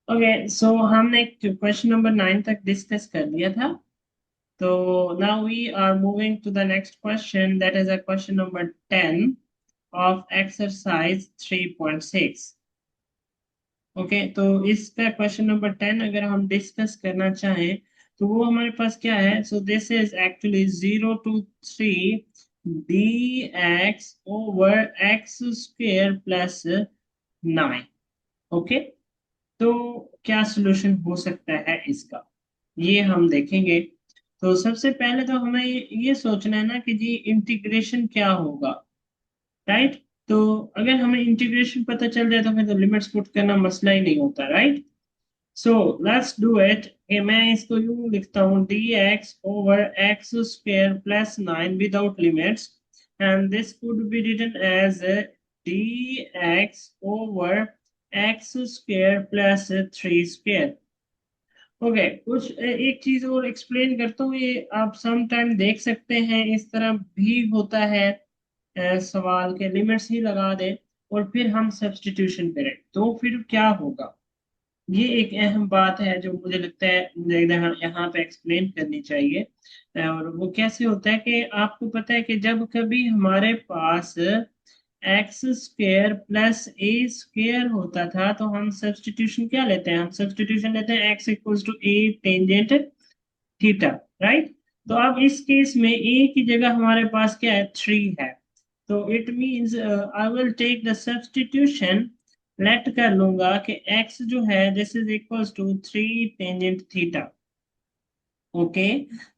Okay, सो हमने question number 9 तक discuss कर लिया था। तो now we are moving to the next question, that is a question number 10 of exercise 3.6। Okay, तो इसका क्वेश्चन नंबर 10 अगर हम डिस्कस करना चाहें तो वो हमारे पास क्या है। So this is actually 0 to 3 dx over x square plus 9। Okay, तो क्या सॉल्यूशन हो सकता है इसका, ये हम देखेंगे। तो सबसे पहले तो हमें ये सोचना है ना कि जी इंटीग्रेशन क्या होगा, राइट। तो अगर हमें इंटीग्रेशन पता चल जाए तो फिर तो लिमिट्स पुट करना मसला ही नहीं होता, right. So let's do it. मैं इसको यूं लिखता हूँ, dx over x square plus 9 without limits, and this could be written as dx over x square plus 3 square। Okay, कुछ एक चीज और एक्सप्लेन करता हूँ, ये आप सम टाइम देख सकते हैं इस तरह भी होता है। सवाल के लिमिट्स ही लगा दे और फिर हम सब्स्टिट्यूशन करें तो फिर क्या होगा। ये एक अहम बात है जो मुझे लगता है यहाँ पे एक्सप्लेन करनी चाहिए। और वो कैसे होता है कि आपको पता है कि जब कभी हमारे पास एक्स स्क्वेयर प्लस ए स्क्वेयर होता था तो हम सब्स्टिट्यूशन क्या लेते हैं, हम सब्स्टिट्यूशन लेते हैं x equals to a tangent theta, right. तो अब इस केस में ए की जगह हमारे पास क्या है, 3 है। तो it means I will take the substitution, let कर लूंगा कि x जो है this is equals to 3 tangent theta. Okay,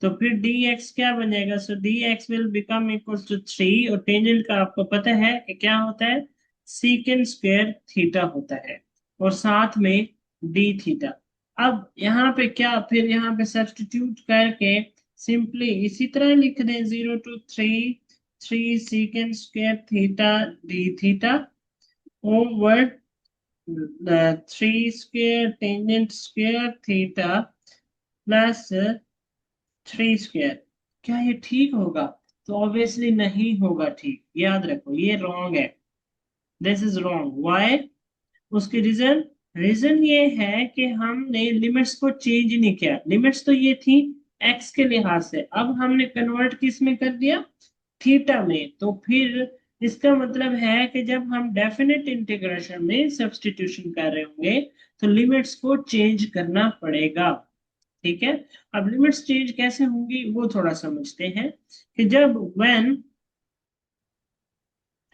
तो फिर dx क्या बन जाएगा, so dx will become equals to 3, और टेंजेंट का आपको पता है कि क्या होता है, सीकेंड स्क्वायर थीटा होता है, और साथ में d थीटा। अब यहाँ पे क्या, फिर यहाँ पे सब्स्टिट्यूट करके सिंपली इसी तरह लिख दें, 0 to 3, 3 secant square theta d theta over 3 square tangent square theta plus 3 square. क्या ये ठीक होगा, तो ऑब्वियसली नहीं होगा ठीक, याद रखो ये रॉन्ग है। दिस इज रॉन्ग, व्हाई, उसकी रीजन, रीजन ये है कि हमने लिमिट्स को चेंज नहीं किया। लिमिट्स तो ये थी एक्स के लिहाज से, अब हमने कन्वर्ट किस में कर दिया, थीटा में। तो फिर इसका मतलब है कि जब हम डेफिनेट इंटीग्रेशन में सब्स्टिट्यूशन कर रहे होंगे तो लिमिट्स को चेंज करना पड़ेगा। ठीक है, अब लिमिट्स चेंज कैसे होंगी वो थोड़ा समझते हैं कि जब when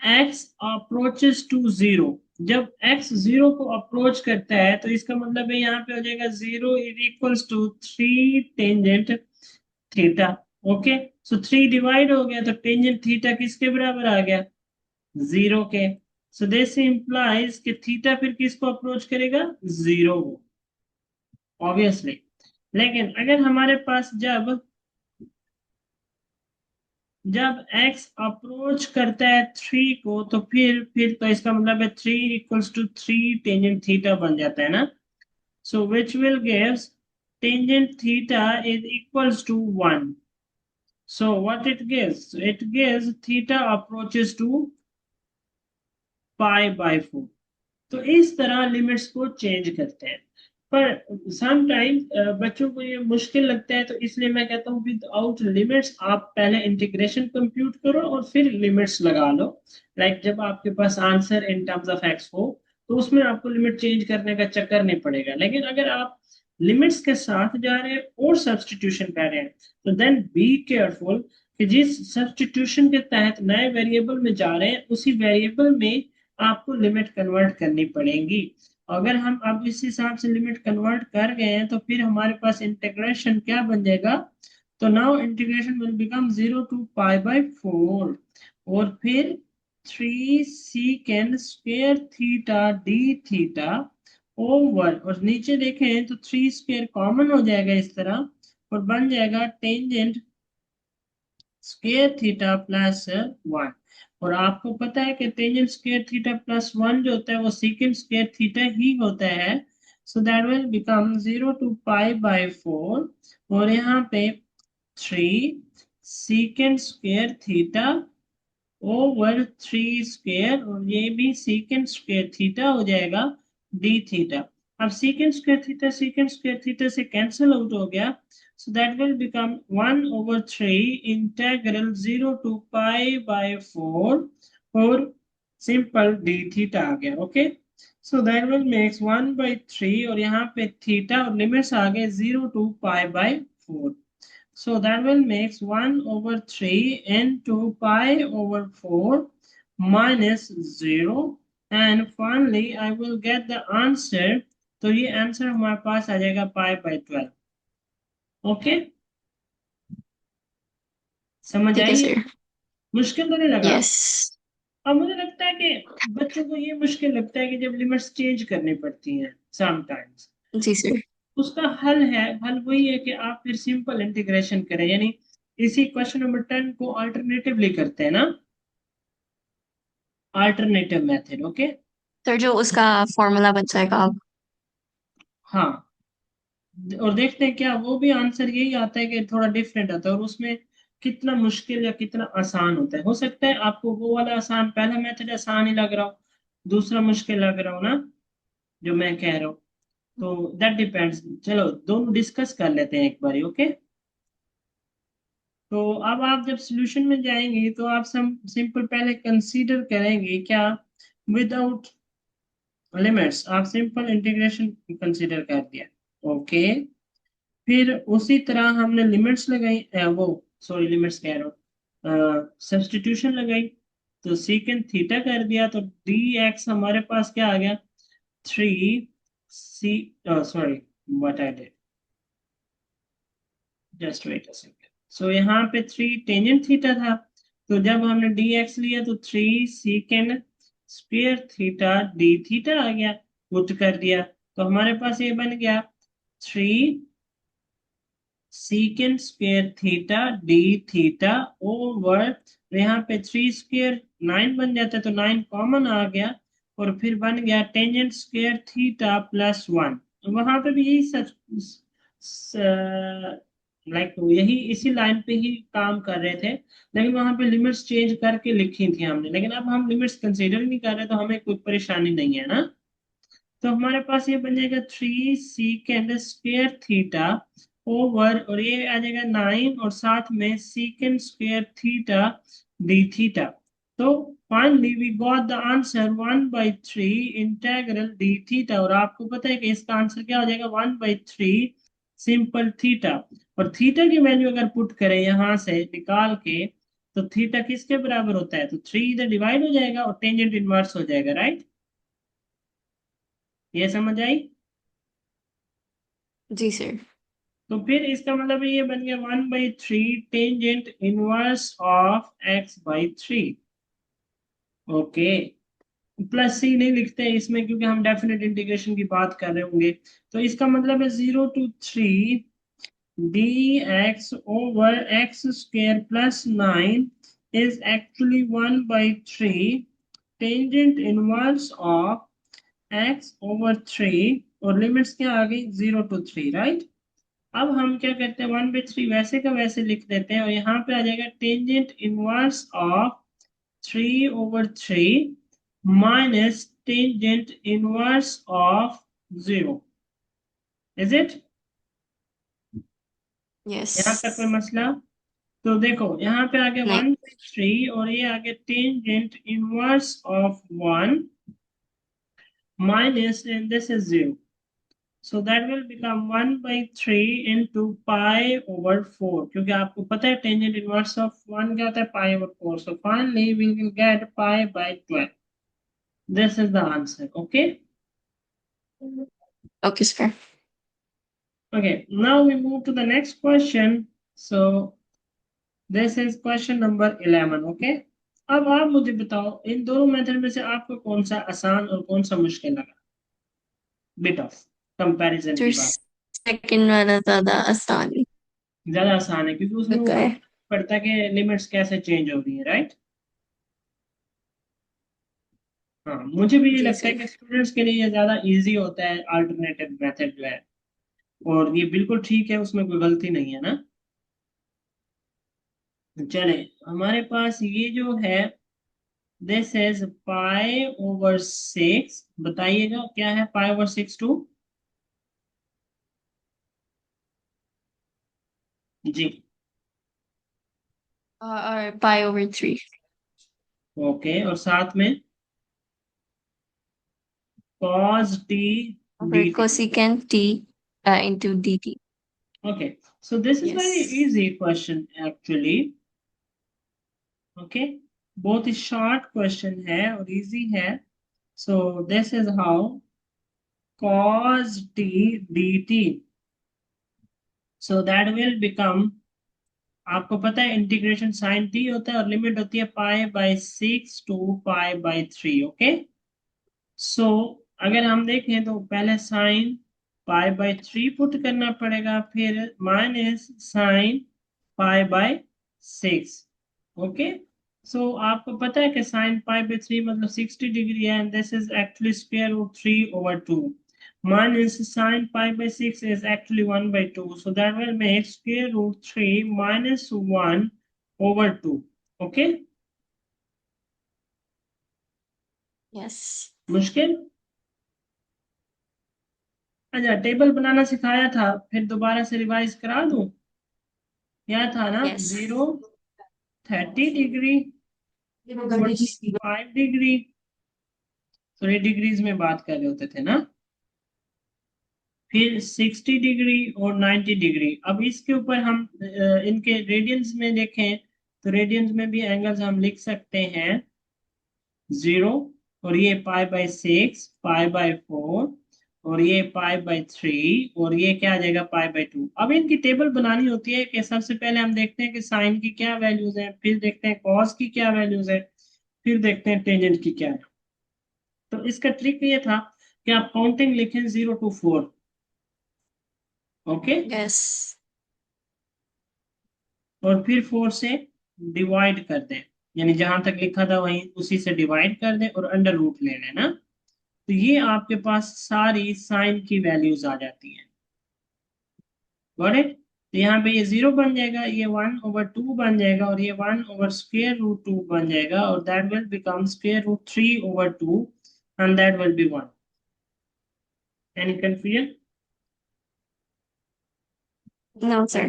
x approaches to 0, जब x 0 को अप्रोच करता है तो इसका मतलब है यहाँ पे हो जाएगा 0 is equals to 3 tangent theta. Okay, so 3 divide हो गया तो टेंजेंट थीटा किसके बराबर आ गया, 0 के। सो दिस इंप्लाइज कि थीटा फिर किसको अप्रोच करेगा, 0 को, ऑब्वियसली। लेकिन अगर हमारे पास जब जब x अप्रोच करता है 3 को तो फिर तो इसका मतलब है 3 इक्वल्स टू 3 टेंजेंट थीटा बन जाता है ना। So which will gives tangent theta is equals to 1। So what it gives, it gives theta approaches to π/4। तो इस तरह लिमिट्स को चेंज करते हैं। पर सम टाइम बच्चों को ये मुश्किल लगता है, तो इसलिए मैं कहता हूँ विदाउट लिमिट्स आप पहले इंटीग्रेशन कंप्यूट करो और फिर लिमिट्स लगा लो। लाइक जब आपके पास answer in terms of X हो तो उसमें आपको लिमिट चेंज करने का चक्कर नहीं पड़ेगा। लेकिन अगर आप लिमिट्स के साथ जा रहे हैं और सब्स्टिट्यूशन कर रहे हैं तो देन बी केयरफुल कि जिस सब्स्टिट्यूशन के तहत नए वेरिएबल में जा रहे हैं उसी वेरिएबल में आपको लिमिट कन्वर्ट करनी पड़ेगी। अगर हम अब इस हिसाब से लिमिट कन्वर्ट कर गए हैं तो फिर हमारे पास इंटीग्रेशन क्या बन जाएगा, तो now integration will become 0 to π/4, और फिर 3 secant square theta D theta over, और नीचे देखें तो 3 स्क्वायर कॉमन हो जाएगा इस तरह और बन जाएगा टेंजेंट स्क्वायर थीटा प्लस 1। और आपको पता है कि टेंजेंट स्क्वायर थीटा प्लस 1 जो होता है वो सीकेंड स्क्वायर थीटा ही होता है। So that will become 0 to π/4, और यहाँ पे 3 secant square theta over 3 square, और ये भी सीकेंड स्क्वायर थीटा हो जाएगा डी थीटा। अब सीकेंड स्क्वायर थीटा से कैंसिल आउट हो गया, so that will become 1/3 integral 0 to pi by 4 और सिंपल d थीटा आ गया. Okay, so that will makes 1/3 और यहाँ पे थीटा और लिमिट्स आ गए 0 to pi by 4. So that will makes 1/3 into pi over 4 minus 0 and finally I will get the answer. तो ये आंसर हमारे पास आ जाएगा पाई बाय 12. ओके, समझ ठीक है आई? सर। मुश्किल तो नहीं लगा? यस। अब मुझे लगता है कि बच्चों को ये मुश्किल लगता है कि जब लिमिट्स चेंज करनी पड़ती हैं समटाइम्स, जी सर। उसका हल है, हल वही है कि आप फिर सिंपल इंटीग्रेशन करें, यानी इसी क्वेश्चन नंबर 10 को अल्टरनेटिवली करते हैं ना, अल्टरनेटिव मेथड. ओके, सर जो उसका फॉर्मूला बन जाएगा अब। हाँ, और देखते हैं क्या वो भी आंसर यही आता है कि थोड़ा डिफरेंट आता है, और उसमें कितना मुश्किल या कितना आसान होता है. हो सकता है आपको वो वाला आसान, पहला मेथड आसान ही लग रहा हो, दूसरा मुश्किल लग रहा हो ना, जो मैं कह रहा हूँ. तो दैट डिपेंड्स. चलो दोनों डिस्कस कर लेते हैं एक बारी. ओके, तो अब आप जब सॉल्यूशन में जाएंगे तो आप सिंपल पहले कंसीडर करेंगे क्या, विदाउट लिमिट्स आप सिंपल इंटीग्रेशन कंसीडर कर दिया. ओके, फिर उसी तरह हमने लिमिट्स लगाई, वो सॉरी लिमिट्स कह रहा हूँ, सब्स्टिट्यूशन लगाई, तो सीकेंड थीटा कर दिया, तो डी एक्स हमारे पास क्या आ गया, 3 C, sorry what I did, just wait a second. So यहाँ पे 3 टेंजेंट थीटा था, तो जब हमने डी एक्स लिया तो 3 secant square theta D theta आ गया, पुट कर दिया, तो हमारे पास ये बन गया 3 secant square theta D theta over, यहाँ पे 3 स्क्वायर 9 बन जाता है, तो 9 कॉमन आ गया, और फिर बन गया टेंजेंट स्क्वायर थीटा प्लस 1. वहां पे भी यही सच, लाइक यही इसी लाइन पे ही काम कर रहे थे, लेकिन वहां पे लिमिट्स चेंज करके लिखी थी हमने, लेकिन अब हम लिमिट्स कंसीडर नहीं कर रहे, तो हमें कोई परेशानी नहीं है ना. तो हमारे पास ये बन जाएगा 3 सीकेंड स्क्वायर थीटा ओवर, और ये आ जाएगा 9 और साथ में secant square theta D theta. तो finally we got the answer 1/3 integral D theta, और आपको पता है कि इसका आंसर क्या हो जाएगा, 1/3 सिंपल थीटा. और थीटा की वैल्यू अगर पुट करें यहां से निकाल के, तो थीटा किसके बराबर होता है, तो 3 इधर डिवाइड हो जाएगा और टेंजेंट इनवर्स हो जाएगा, राइट? ये समझ आई? जी सर। तो फिर इसका मतलब ये बन गया 1/3 tangent inverse of x/3. Okay, plus C नहीं लिखते हैं इसमें क्योंकि हम डेफिनेट इंटीग्रेशन की बात कर रहे होंगे. तो इसका मतलब है 0 to 3 dx over x square plus 9 is actually 1/3 tangent inverse of x over 3, और लिमिट्स क्या आ गई 0 to 3, राइट? अब हम क्या करते हैं, 1/3 वैसे का वैसे लिख देते हैं, और यहाँ पे आ जाएगा tangent inverse of 3/3 minus tangent inverse of 0. Is it? Yes. यहाँ तक कोई मसला? तो देखो यहाँ पे आ गया नहीं। 1/3 और ये आ गया tangent inverse of 1 minus and this is 0. So that will become 1/3 into pi over 4, क्योंकि आपको पता है टेंजेंट इनवर्स ऑफ 1 क्या होता है, pi over 4. So finally we will get pi by 12. This is the answer. Okay. Okay sir. Okay, now we move to the next question. So this is question number 11. Okay, अब आप मुझे बताओ इन दोनों method में से आपको कौन सा आसान और कौन सा मुश्किल लगा, बिट ऑफ कंपैरिजन सर की बात. सेकंड वाला ज्यादा आसान ज्यादा आसान है क्योंकि उसमें वो लगा है। फर्क पड़ता है कि लिमिट्स कैसे चेंज हो रही है, राइट? हाँ, मुझे भी ये जी लगता है सर। कि स्टूडेंट्स के लिए ये ज्यादा इजी होता है अल्टरनेटिव मेथड जो है, और ये बिल्कुल ठीक है, उसमें कोई गलती नहीं है ना. चले, हमारे पास ये जो है, दिस इज पाई ओवर 6. बताइएगा क्या है पाई ओवर 6 टू. जी। और π/3 ओके, और साथ में cos t और dt. cosecant t into dt. Okay, so this is very Yes. easy question actually. Okay, बहुत ही short question है और easy है. So this is how cos t dt. So that will become, आपको पता है integration sign T होता है और लिमिट होती है π/6 टू π/3. ओके, सो अगर हम देखें तो पहले साइन π/3 पुट करना पड़ेगा, फिर माइनस साइन π/6. ओके, सो आपको पता है कि साइन π/3 मतलब 60 डिग्री है, and this is actually square root 3/2. Minus sine π/6 is actually 1/2. So that will make square root 3 minus 1/2. Okay? Yes. मुश्किल? अच्छा, टेबल बनाना सिखाया था, फिर दोबारा से रिवाइज करा दूं? क्या था ना, Yes. 0, 30 degree, 5 degree. Sorry, degrees में बात कर रहे होते थे ना. फिर 60 डिग्री और 90 डिग्री. अब इसके ऊपर हम इनके रेडियंस में देखें तो रेडियंस में भी एंगल्स हम लिख सकते हैं 0, और ये π/6, π/4, और ये π/3, और ये क्या आ जाएगा π/2. अब इनकी टेबल बनानी होती है कि सबसे पहले हम देखते हैं कि साइन की क्या वैल्यूज है, फिर देखते हैं कॉस की क्या वैल्यूज है, फिर देखते हैं टेंजेंट की क्या है. तो इसका ट्रिक ये था कि आप काउंटिंग लिखें 0 to 4. Okay, Yes. और फिर 4 से डिवाइड कर दें, यानी जहां तक लिखा था वहीं उसी से डिवाइड कर दें और अंडर रूट ले लेना. तो ये आपके पास सारी साइन की वैल्यूज आ जाती हैं. Got it? तो यहाँ पे ये 0 बन जाएगा, ये 1/2 बन जाएगा, और ये 1/√2 बन जाएगा, और that will become √3/2, and that will be 1. Any confusion? No, sir.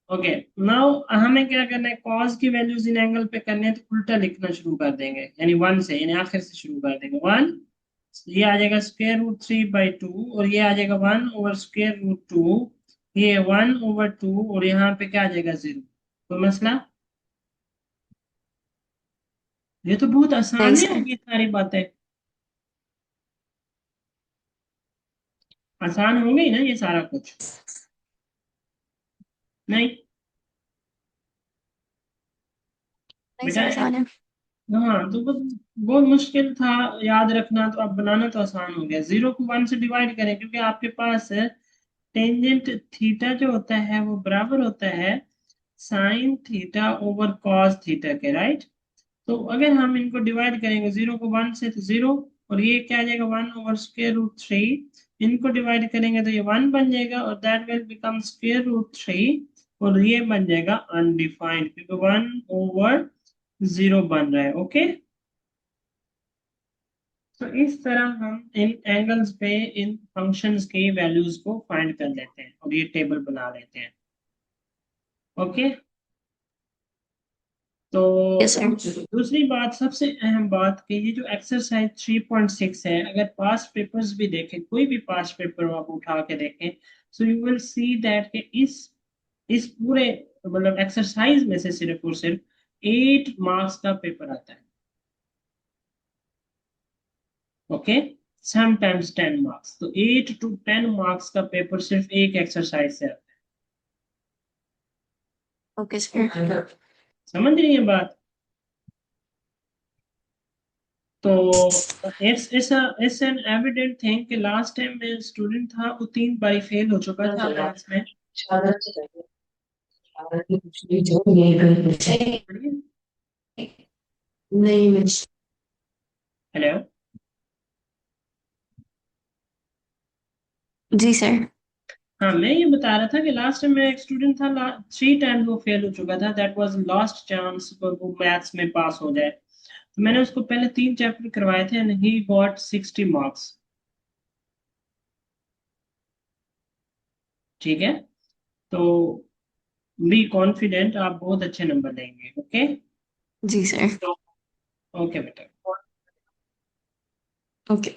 Okay, now हमें क्या करना है, कॉस की वैल्यूज इन एंगल पे करने हैं, तो उल्टा लिखना शुरू कर देंगे, यानी 1 से, यानी आखिर से शुरू कर देंगे. 1, ये आ जाएगा √3/2, और ये आ जाएगा 1/√2. ये 1/2, और यहाँ पे क्या आ जाएगा 0. कोई मसला? ये तो बहुत नहीं आसान है सर. ये सारी बातें. आसान हो गई ना ये सारा कुछ? नहीं नहीं बेटा? सर, आसान है. हाँ, तो बहुत मुश्किल था याद रखना, तो अब बनाना तो आसान हो गया. 0 को 1 से डिवाइड करें, क्योंकि आपके पास टेंजेंट थीटा जो होता है वो बराबर होता है sine theta over cos theta के, राइट? तो अगर हम इनको डिवाइड करेंगे 0 को 1 से तो 0, और ये क्या आ जाएगा 1/√3. इनको डिवाइड करेंगे तो ये 1 बन जाएगा, और दैट विल बिकम √3, और ये बन जाएगा अनडिफाइंड, क्योंकि 1/0 बन रहा है. ओके, तो इस तरह हम इन एंगल्स पे इन फंक्शंस की वैल्यूज को फाइंड कर लेते हैं और ये टेबल बना लेते हैं. ओके, तो Yes, sir. दूसरी बात, सबसे अहम बात कि ये जो एक्सरसाइज 3.6 है, अगर पास्ट पेपर्स भी देखें, कोई भी पास्ट पेपर आप उठा के देखें, so you will see that कि इस पूरे मतलब एक्सरसाइज में से सिर्फ और सिर्फ 8 मार्क्स का पेपर आता है. Okay, sometimes 10 marks. तो 8 to 10 मार्क्स का पेपर सिर्फ एक एक्सरसाइज से आता Okay, sir. है. समझ रही है बात? तो इट्स एन एविडेंट थिंग कि लास्ट टाइम में स्टूडेंट था वो 3 बार फेल हो चुका था मैथ्स में. नहीं. हेलो. जी सर. हाँ, मैं ये बता रहा था कि लास्ट टाइम में एक स्टूडेंट था, 3 टाइम वो फेल हो चुका था. दैट वाज लास्ट चांस वो मैथ्स में पास हो जाए. तो मैंने उसको पहले 3 चैप्टर करवाए थे, एंड ही गॉट 60 मार्क्स. ठीक है, तो बी कॉन्फिडेंट, आप बहुत अच्छे नंबर लेंगे। ओके। जी सर। तो ओके बेटा। ओके।